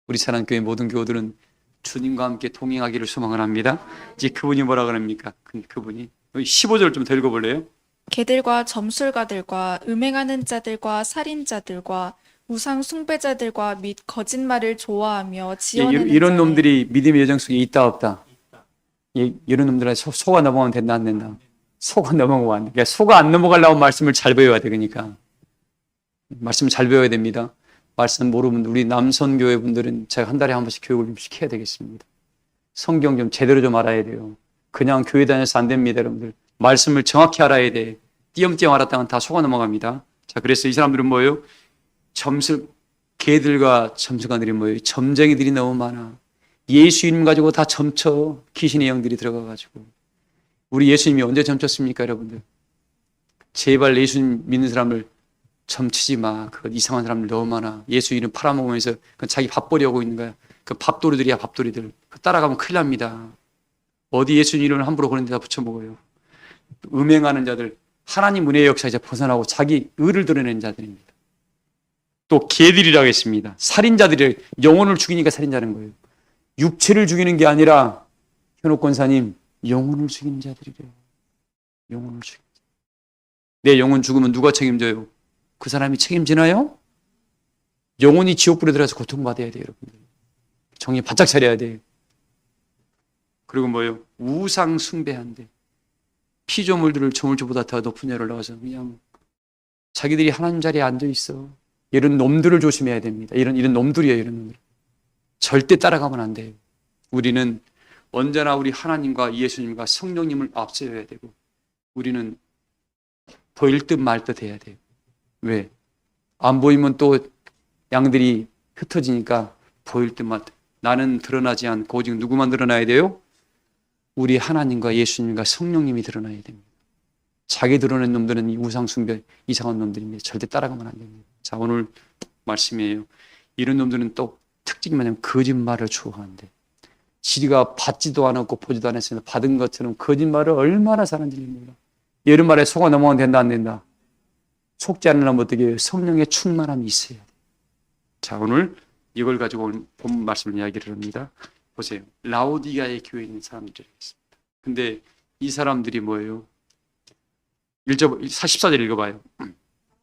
우리 사랑교회 모든 교우들은 주님과 함께 동행하기를 소망을 합니다. 이제 그분이 뭐라 그럽니까? 그분이 15절 좀 더 읽어볼래요? 개들과 점술가들과 음행하는 자들과 살인자들과 우상 숭배자들과 및 거짓말을 좋아하며 지어내는 이런 자의 놈들이 믿음의 여정 속에 있다 없다? 이런 놈들한테 속아 넘어가면 된다 안 된다? 속아 넘어가면 안 돼. 그러니까 속아 안 넘어가려고 말씀을 잘 배워야 돼. 그러니까 말씀을 잘 배워야 됩니다. 말씀 모르면 우리 남선교회 분들은 제가 한 달에 한 번씩 교육을 좀 시켜야 되겠습니다. 성경 좀 제대로 좀 알아야 돼요. 그냥 교회 다녀서 안 됩니다, 여러분들. 말씀을 정확히 알아야 돼. 띄엄띄엄 알았다간 다 속아 넘어갑니다. 자, 그래서 이 사람들은 뭐예요? 개들과 점수가들이 뭐예요? 점쟁이들이 너무 많아. 예수 이름 가지고 다 점쳐. 귀신의 영들이 들어가가지고. 우리 예수님이 언제 점쳤습니까, 여러분들? 제발 예수님 믿는 사람을 점치지 마. 그 이상한 사람들 너무 많아. 예수 이름 팔아먹으면서 자기 밥벌이 하고 있는 거야. 그 밥도리들이야, 밥도리들. 따라가면 큰일 납니다. 어디 예수 이름을 함부로 그런 데다 붙여먹어요. 음행하는 자들, 하나님 은혜의 역사에서 벗어나고 자기 의를 드러내는 자들입니다. 또 개들이라고 했습니다. 살인자들이 영혼을 죽이니까 살인자는 거예요. 육체를 죽이는 게 아니라 현옥 권사님, 영혼을 죽인 자들이래요. 영혼을 죽인 자. 내 영혼 죽으면 누가 책임져요? 그 사람이 책임지나요? 영혼이 지옥불에 들어가서 고통받아야 돼요, 여러분들. 정신 바짝 차려야 돼요. 그리고 뭐예요? 우상 숭배한대. 피조물들을 저물주보다 더 높은 데 올라가서 그냥 자기들이 하나님 자리에 앉아 있어. 이런 놈들을 조심해야 됩니다. 이런 놈들이에요, 이런 놈들. 절대 따라가면 안 돼요. 우리는 언제나 우리 하나님과 예수님과 성령님을 앞세워야 되고, 우리는 보일 듯 말 듯 해야 돼요. 왜? 안 보이면 또 양들이 흩어지니까 보일 듯 말 듯. 나는 드러나지 않고 오직 누구만 드러나야 돼요? 우리 하나님과 예수님과 성령님이 드러나야 됩니다. 자기 드러낸 놈들은 이 우상숭배 이상한 놈들입니다. 절대 따라가면 안 됩니다. 자, 오늘 말씀이에요. 이런 놈들은 또 특징이 뭐냐면 거짓말을 좋아한대. 지가 받지도 않았고 보지도 않았으면 받은 것처럼 거짓말을 얼마나 잘하는지 몰라. 이런 말에 속아 넘어가면 된다 안 된다? 속지 않으려면 어떻게 해요? 성령의 충만함이 있어야 돼요. 자, 오늘 이걸 가지고 오늘 본 말씀을 이야기를 합니다. 보세요. 라오디가의 교회에 있는 사람들이겠습니다. 근데 이 사람들이 뭐예요? 14절 읽어봐요.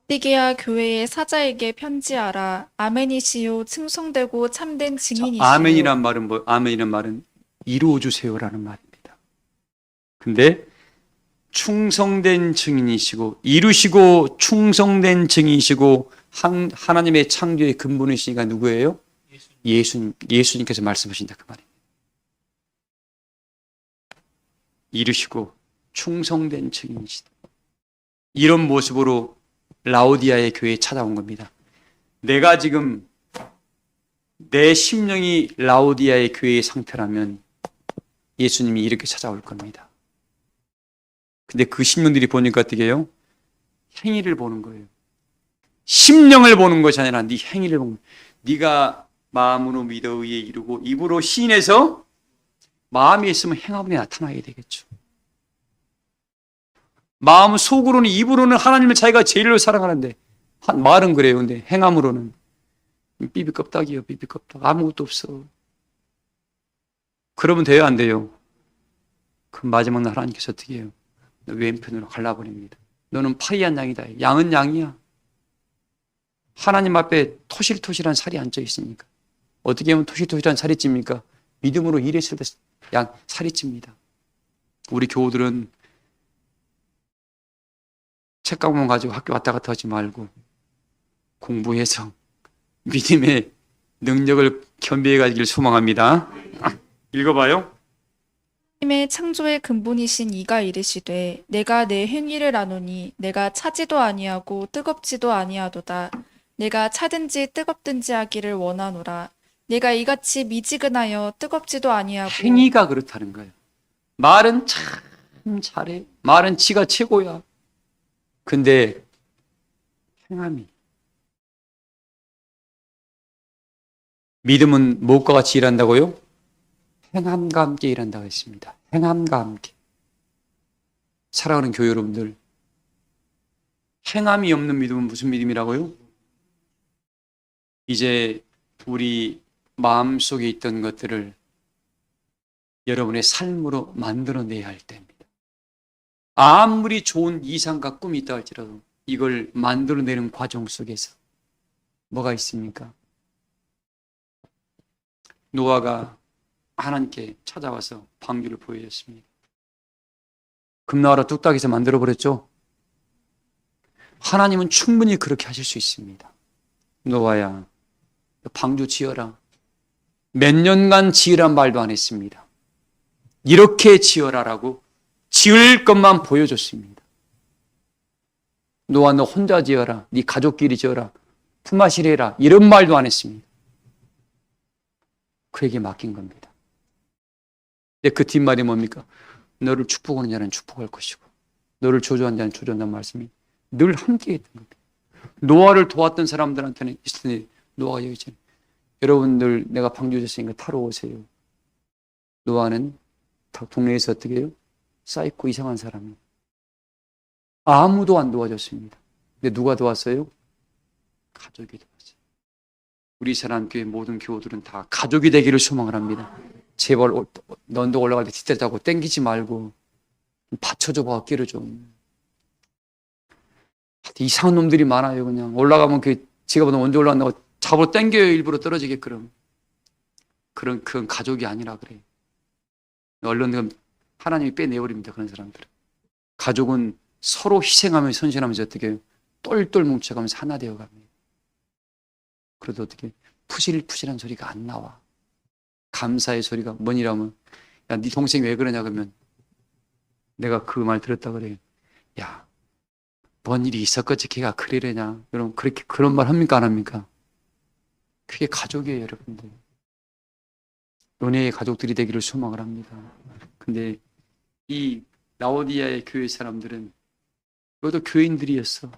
라오디게아 교회의 사자에게 편지하라. 아멘이시요 충성되고 참된 증인이시요. 아멘이란 말은 뭐? 아멘이란 말은 이루어 주세요라는 말입니다. 근데 충성된 증인이시고 이루시고 충성된 증인이시고 하나님의 창조의 근본이시니까 누구예요? 예수님께서 말씀하신다 그 말입니다. 이루시고 충성된 증인이시다. 이런 모습으로 라오디아의 교회에 찾아온 겁니다. 내가 지금 내 심령이 라오디아의 교회의 상태라면 예수님이 이렇게 찾아올 겁니다. 근데 그 심령들이 보니까 어떻게 해요? 행위를 보는 거예요. 심령을 보는 것이 아니라 네 행위를 보는 거예요. 네가 마음으로 믿어 의에 이루고 입으로 시인해서 마음이 있으면 행함에 나타나게 되겠죠. 마음 속으로는 입으로는 하나님을 자기가 제일로 사랑하는데 말은 그래요. 근데 행함으로는 삐비껍딱이에요. 삐비껍딱. 아무것도 없어. 그러면 돼요? 안 돼요? 그 마지막 날 하나님께서 어떻게 해요? 왼편으로 갈라버립니다. 너는 파리한 양이다. 양은 양이야. 하나님 앞에 토실토실한 살이 앉아 있으니까. 어떻게 하면 토실토실한 살이 찝니까? 믿음으로 일했을 때 양 살이 찝니다. 우리 교우들은 책가방만 가지고 학교 왔다 갔다 하지 말고 공부해서 믿음의 능력을 겸비해 가기를 소망합니다. 읽어봐요. 하나님의 창조의 근본이신 이가 이르시되 내가 내 행위를 아노니 내가 차지도 아니하고 뜨겁지도 아니하도다. 내가 차든지 뜨겁든지 하기를 원하노라. 내가 이같이 미지근하여 뜨겁지도 아니하고. 행위가 그렇다는 거예요. 말은 참 잘해. 말은 지가 최고야. 근데 행함이. 믿음은 무엇과 같이 일한다고요? 행함과 함께 일한다고 했습니다. 행함과 함께. 사랑하는 교회 여러분들, 행함이 없는 믿음은 무슨 믿음이라고요? 이제 우리 마음속에 있던 것들을 여러분의 삶으로 만들어내야 할 때입니다. 아무리 좋은 이상과 꿈이 있다 할지라도 이걸 만들어내는 과정 속에서 뭐가 있습니까? 노아가 하나님께 찾아와서 방주를 보여줬습니다. 금나와라 뚝딱해서 만들어버렸죠. 하나님은 충분히 그렇게 하실 수 있습니다. 노아야, 방주 지어라. 몇 년간 지으란 말도 안 했습니다. 이렇게 지어라라고 지을 것만 보여줬습니다. 노아, 너 혼자 지어라. 네 가족끼리 지어라. 품앗이를 해라. 이런 말도 안 했습니다. 그에게 맡긴 겁니다. 근데 그 뒷말이 뭡니까? 너를 축복하는 자는 축복할 것이고 너를 저주하는 자는 저주한다는 말씀이 늘 함께 했던 겁니다. 노아를 도왔던 사람들한테는 있으니 노아가 여기 있잖아요. 여러분들 내가 방주 줬으니까 타러 오세요. 노아는 동네에서 어떻게 해요? 쌓이고 이상한 사람이에요. 아무도 안 도와줬습니다. 근데 누가 도왔어요? 가족이 도왔어요. 우리 사랑교회 모든 교우들은 다 가족이 되기를 소망을 합니다. 제발 언덕 올라갈 때 뒷자리 잡고 땡기지 말고 받쳐줘 봐, 어깨를 좀. 이상한 놈들이 많아요. 그냥 올라가면 지가 보다 언제 올라간다고 잡으러 땡겨요. 일부러 떨어지게끔. 그런 가족이 아니라 그래. 얼른 하나님이 빼내버립니다. 그런 사람들은. 가족은 서로 희생하면서 선신하면서 어떻게 똘똘 뭉쳐가면서 하나 되어갑니다. 그래도 어떻게 푸실푸실한 소리가 안 나와. 감사의 소리가 뭐니라면, 야, 네 동생이 왜 그러냐 그러면 내가 그 말 들었다 그래. 야, 뭔 일이 있었겠지 걔가 그러려냐. 여러분 그렇게 그런 말 합니까 안 합니까? 그게 가족이에요, 여러분들. 은혜의 가족들이 되기를 소망을 합니다. 근데 이 라오디아의 교회 사람들은 이것도 교인들이었어.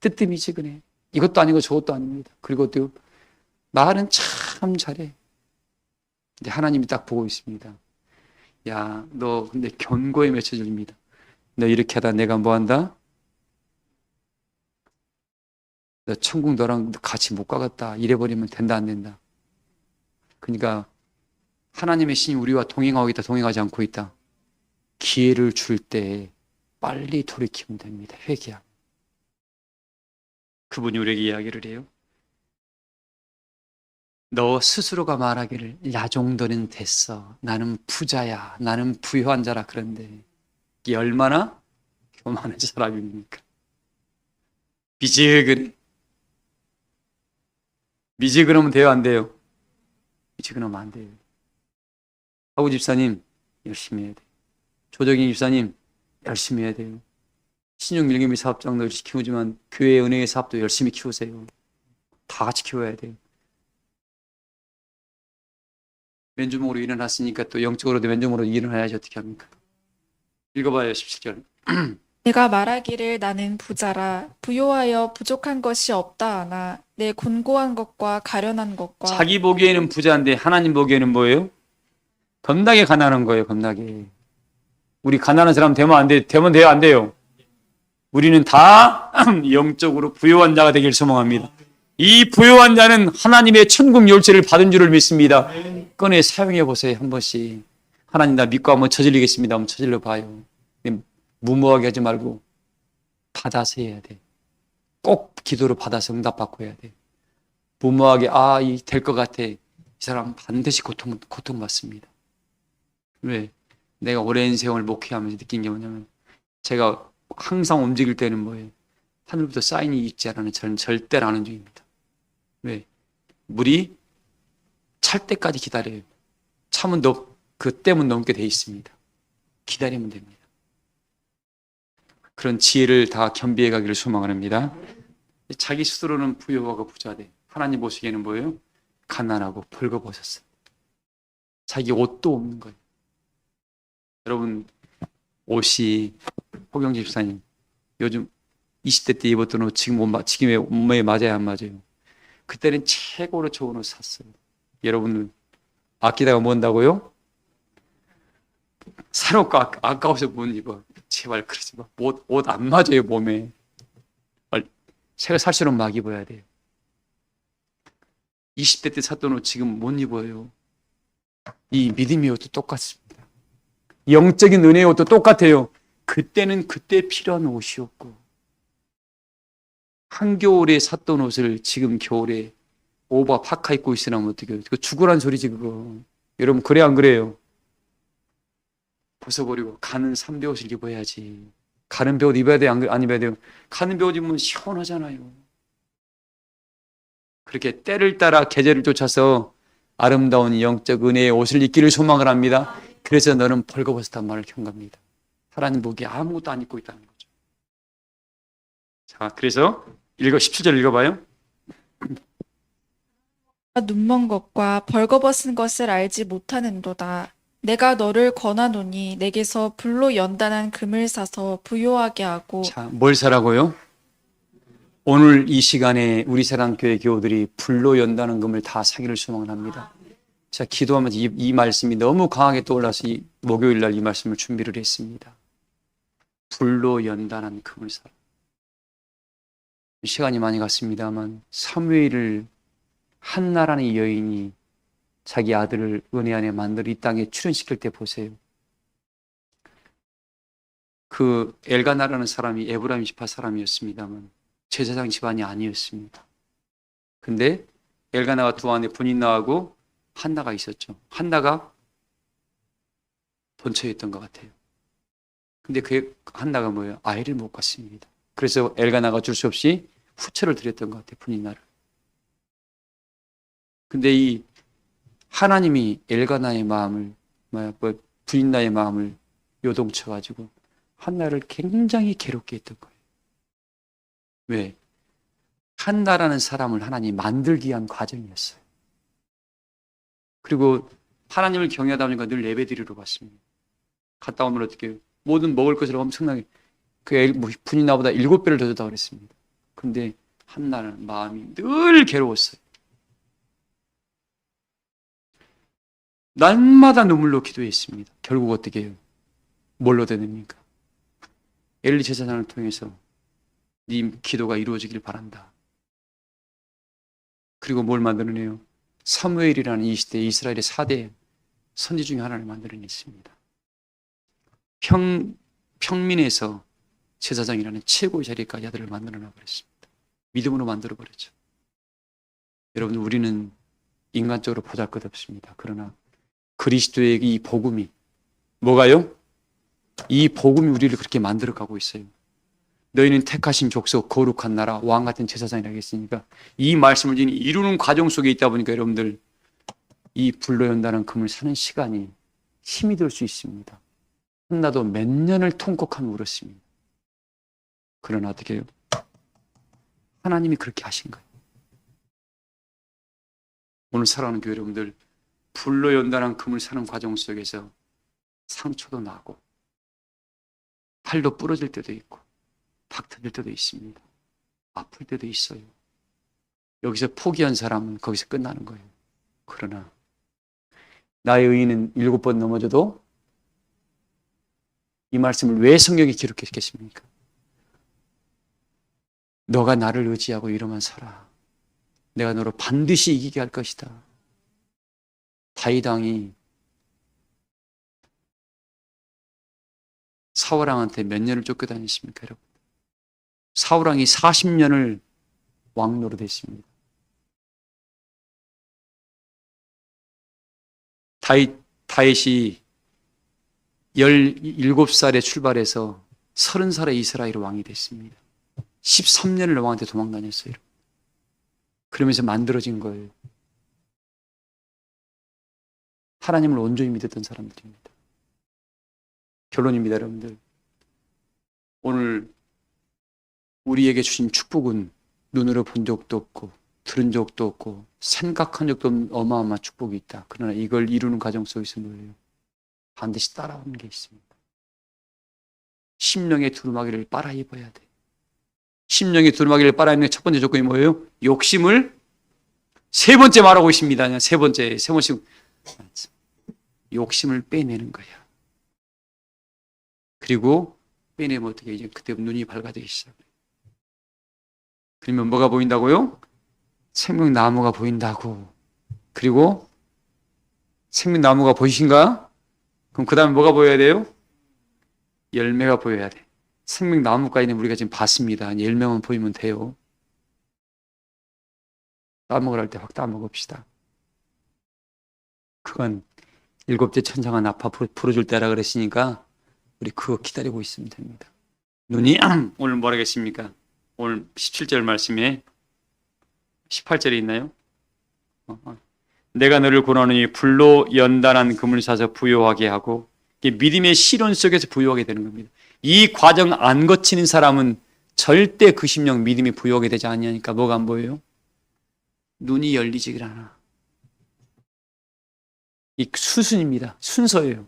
뜨뜻미지근해. 이것도 아니고 저것도 아닙니다. 그리고 또 말은 참 잘해. 근데 하나님이 딱 보고 있습니다. 야, 너 근데 견고에 맺혀집니다. 너 이렇게 하다 내가 뭐 한다? 너 천국 너랑 같이 못 가겠다. 이래버리면 된다 안 된다. 그러니까 하나님의 신이 우리와 동행하고 있다, 동행하지 않고 있다. 기회를 줄 때 빨리 돌이키면 됩니다. 회개하면. 그분이 우리에게 이야기를 해요. 너 스스로가 말하기를 야 정도는 됐어. 나는 부자야. 나는 부유한 자라. 그런데 이게 얼마나 교만한 사람입니까? 미지근해. 미지근하면 돼요, 안 돼요? 미지근하면 안 돼요. 하구 집사님 열심히 해야 돼요. 조정희 집사님 열심히 해야 돼요. 신용 밀개미 사업장도 열심히 키우지만 교회 은행의 사업도 열심히 키우세요. 다 같이 키워야 돼요. 맨주먹으로 일어났으니까 또 영적으로도 맨주먹으로 일어나야지 어떻게 합니까? 읽어봐요. 17절. 내가 말하기를 나는 부자라 부요하여 부족한 것이 없다 하나 내 곤고한 것과 가련한 것과 자기 보기에는 부자인데 하나님 보기에는 뭐예요? 겁나게 가난한 거예요. 겁나게. 우리 가난한 사람 되면 안 돼. 되면 돼요, 안 돼요? 우리는 다 영적으로 부요한 자가 되길 소망합니다. 이 부요한 자는 하나님의 천국 열쇠를 받은 줄을 믿습니다. 꺼내 사용해 보세요. 한 번씩. 하나님 나 믿고 한번 저질리겠습니다. 한번 저질러 봐요. 무모하게 하지 말고 받아서 해야 돼. 꼭 기도로 받아서 응답받고 해야 돼. 무모하게 될 것 같아. 이 사람 반드시 고통받습니다. 왜? 내가 오랜 세월 목회하면서 느낀 게 뭐냐면 제가 항상 움직일 때는 뭐예요? 하늘부터 사인이 있지 않으면 저는 절대로 안 움직입니다. 왜? 물이 찰 때까지 기다려요. 차면 그 댐은 넘게 돼 있습니다. 기다리면 됩니다. 그런 지혜를 다 겸비해 가기를 소망합니다. 자기 스스로는 부유하고 부자돼. 하나님 보시기에는 뭐예요? 가난하고 벌거벗었어요. 자기 옷도 없는 거예요. 여러분 옷이 호경 집사님 요즘 20대 때 입었던 옷 지금의 몸매에 맞아요, 안 맞아요? 그때는 최고로 좋은 옷 샀어요. 여러분은 아끼다가 뭐 한다고요? 사놓고 아까워서 못 입어. 제발 그러지 마. 옷 안 맞아요, 몸에. 새로 살수록 막 입어야 돼요. 20대 때 샀던 옷 지금 못 입어요. 이 믿음의 옷도 똑같습니다. 영적인 은혜의 옷도 똑같아요. 그때는 그때 필요한 옷이었고 한겨울에 샀던 옷을 지금 겨울에 오버 파카 입고 있으라면 어떻게 해요? 그거 죽으란 소리지 그거. 여러분 그래 안 그래요? 벗어버리고 가는 3배 옷을 입어야지. 가는 배 옷 입어야 돼요? 안 입어야 돼요? 가는 배 옷 입으면 시원하잖아요. 그렇게 때를 따라 계절을 쫓아서 아름다운 영적 은혜의 옷을 입기를 소망을 합니다. 그래서 너는 벌거벗었단 말을 경고합니다. 하나님 보기에 아무것도 안 입고 있다는 거죠. 자, 그래서 17절 읽어봐요. 눈먼 것과 벌거벗은 것을 알지 못하는도다. 내가 너를 권하노니 내게서 불로 연단한 금을 사서 부요하게 하고 자, 뭘 사라고요? 오늘 이 시간에 우리 사랑교회 교우들이 불로 연다는 금을 다 사기를 소망을 합니다. 제가 기도하면서 이 말씀이 너무 강하게 떠올라서 목요일 날 이 말씀을 준비를 했습니다. 불로 연단한 금을 사라. 시간이 많이 갔습니다만 사무엘을 한나라는 여인이 자기 아들을 은혜 안에 만들어 이 땅에 출현시킬 때 보세요. 그 엘가나라는 사람이 에브라임 지파 사람이었습니다만 제사장 집안이 아니었습니다. 근데 엘가나가 두 아내 분인나하고 한나가 있었죠. 한나가 본처였던 것 같아요. 근데 그 한나가 뭐예요? 아이를 못 갖습니다. 그래서 엘가나가 줄 수 없이 후처를 드렸던 것 같아요. 분인나를. 근데 이 하나님이 엘가나의 마음을, 분인나의 마음을 요동쳐가지고 한나를 굉장히 괴롭게 했던 거예요. 왜? 한나라는 사람을 하나님이 만들기 위한 과정이었어요. 그리고 하나님을 경외하다 보니까 늘 예배드리러 갔습니다. 갔다 오면 어떻게 해요? 모든 먹을 것을 엄청나게 분인나보다 7배를 더 줬다고 그랬습니다. 근데 한나는 마음이 늘 괴로웠어요. 날마다 눈물로 기도했습니다. 결국 어떻게 해요? 뭘로 되됩니까? 엘리 제사장을 통해서 네 기도가 이루어지길 바란다. 그리고 뭘 만들어내요? 사무엘이라는 이 시대 이스라엘의 4대 선지 중에 하나를 만들어냈습니다. 평민에서 제사장이라는 최고의 자리까지 아들을 만들어놔 버렸습니다. 믿음으로 만들어 버렸죠. 여러분, 우리는 인간적으로 보잘것없습니다. 그러나 그리스도의 이 복음이 뭐가요? 이 복음이 우리를 그렇게 만들어 가고 있어요. 너희는 택하신 족속, 거룩한 나라, 왕 같은 제사장이라고 했으니까 이 말씀을 이루는 과정 속에 있다 보니까 여러분들 이 불로 연다는 금을 사는 시간이 힘이 들 수 있습니다. 한나도 몇 년을 통곡하며 울었습니다. 그러나 어떻게 해요? 하나님이 그렇게 하신 거예요. 오늘 사랑하는 교회 여러분들, 불로 연다는 금을 사는 과정 속에서 상처도 나고 팔도 부러질 때도 있고 박 터질 때도 있습니다. 아플 때도 있어요. 여기서 포기한 사람은 거기서 끝나는 거예요. 그러나 나의 의인은 7번 넘어져도 이 말씀을 왜 성경에 기록했겠습니까? 너가 나를 의지하고 이러면 서라. 내가 너로 반드시 이기게 할 것이다. 다윗 왕이 사울 왕한테 몇 년을 쫓겨다녔습니까, 여러분? 사울 왕이 40년을 왕 노릇했습니다. 다윗이 17살에 출발해서 30살에 이스라엘 왕이 됐습니다. 13년을 왕한테 도망 다녔어요. 그러면서 만들어진 거예요. 하나님을 온전히 믿었던 사람들입니다. 결론입니다, 여러분들. 오늘 우리에게 주신 축복은 눈으로 본 적도 없고 들은 적도 없고 생각한 적도 없는 어마어마한 축복이 있다. 그러나 이걸 이루는 과정 속에서 뭐예요? 반드시 따라오는 게 있습니다. 심령의 두루마기를 빨아 입어야 돼. 심령의 두루마기를 빨아 입는 첫 번째 조건이 뭐예요? 욕심을 세 번째 말하고 있습니다. 세 번째. 욕심을 빼내는 거야. 그리고 빼내면 어떻게 이제 그때 눈이 밝아지기 시작해요. 그러면 뭐가 보인다고요? 생명나무가 보인다고. 그리고 생명나무가 보이신가? 그럼 그 다음에 뭐가 보여야 돼요? 열매가 보여야 돼. 생명나무까지는 우리가 지금 봤습니다. 열매만 보이면 돼요. 따먹으라 할 때 확 따먹읍시다. 그건 7째 천상아 나파 풀어줄 때라 그랬으니까 우리 그거 기다리고 있으면 됩니다. 눈이 오늘 뭐라겠습니까? 오늘 17절 말씀에 18절에 있나요? 내가 너를 권하노니 불로 연단한 금을 사서 부요하게 하고, 믿음의 실현 속에서 부요하게 되는 겁니다. 이 과정 안 거치는 사람은 절대 그 심령 믿음이 부요하게 되지 않으니까 뭐가 안 보여요? 눈이 열리지를 않아. 이 수순입니다. 순서예요.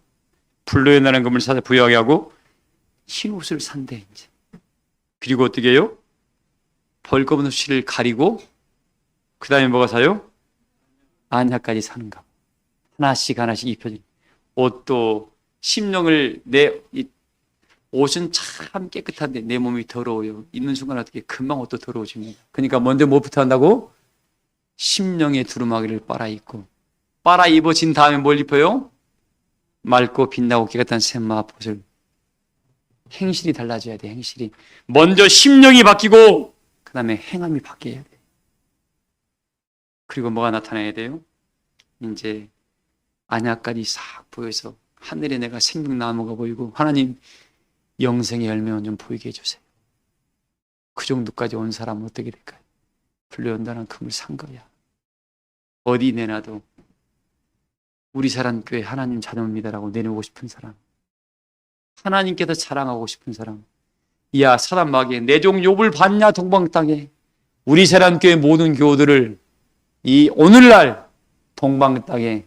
불로 연단한 금을 사서 부요하게 하고 흰 옷을 산대. 이제. 그리고 어떻게 해요? 벌거벗은 옷을 가리고 그 다음에 뭐가 사요? 안약까지 사는가. 하나씩 하나씩 입혀진 옷도 심령을 옷은 참 깨끗한데 내 몸이 더러워요. 입는 순간 어떻게 금방 옷도 더러워집니다. 그러니까 먼저 뭐부터 한다고? 심령의 두루마기를 빨아 입고 빨아 입어진 다음에 뭘 입어요? 맑고 빛나고 깨끗한 샘마포를. 행실이 달라져야 돼. 행실이 먼저 심령이 바뀌고 그 다음에 행함이 바뀌어야 돼. 그리고 뭐가 나타나야 돼요? 이제 안약까지 싹 보여서 하늘에 내가 생명나무가 보이고 하나님 영생의 열매만 좀 보이게 해주세요. 그 정도까지 온 사람은 어떻게 될까요? 불려온다는 금을 산 거야. 어디 내놔도 우리 사랑교회 하나님 자녀입니다라고 내놓고 싶은 사람, 하나님께서 자랑하고 싶은 사람, 야 사람 마귀에 내 종 욥을 봤냐 동방 땅에. 우리 사랑교회 모든 교우들을 이 오늘날 동방 땅에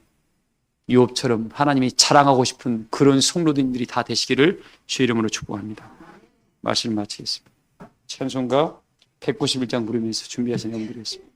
욥처럼 하나님이 자랑하고 싶은 그런 성도들이 다 되시기를 주의 이름으로 축복합니다. 말씀을 마치겠습니다. 찬송가 191장 부르면서 준비하신 내용 드리겠습니다.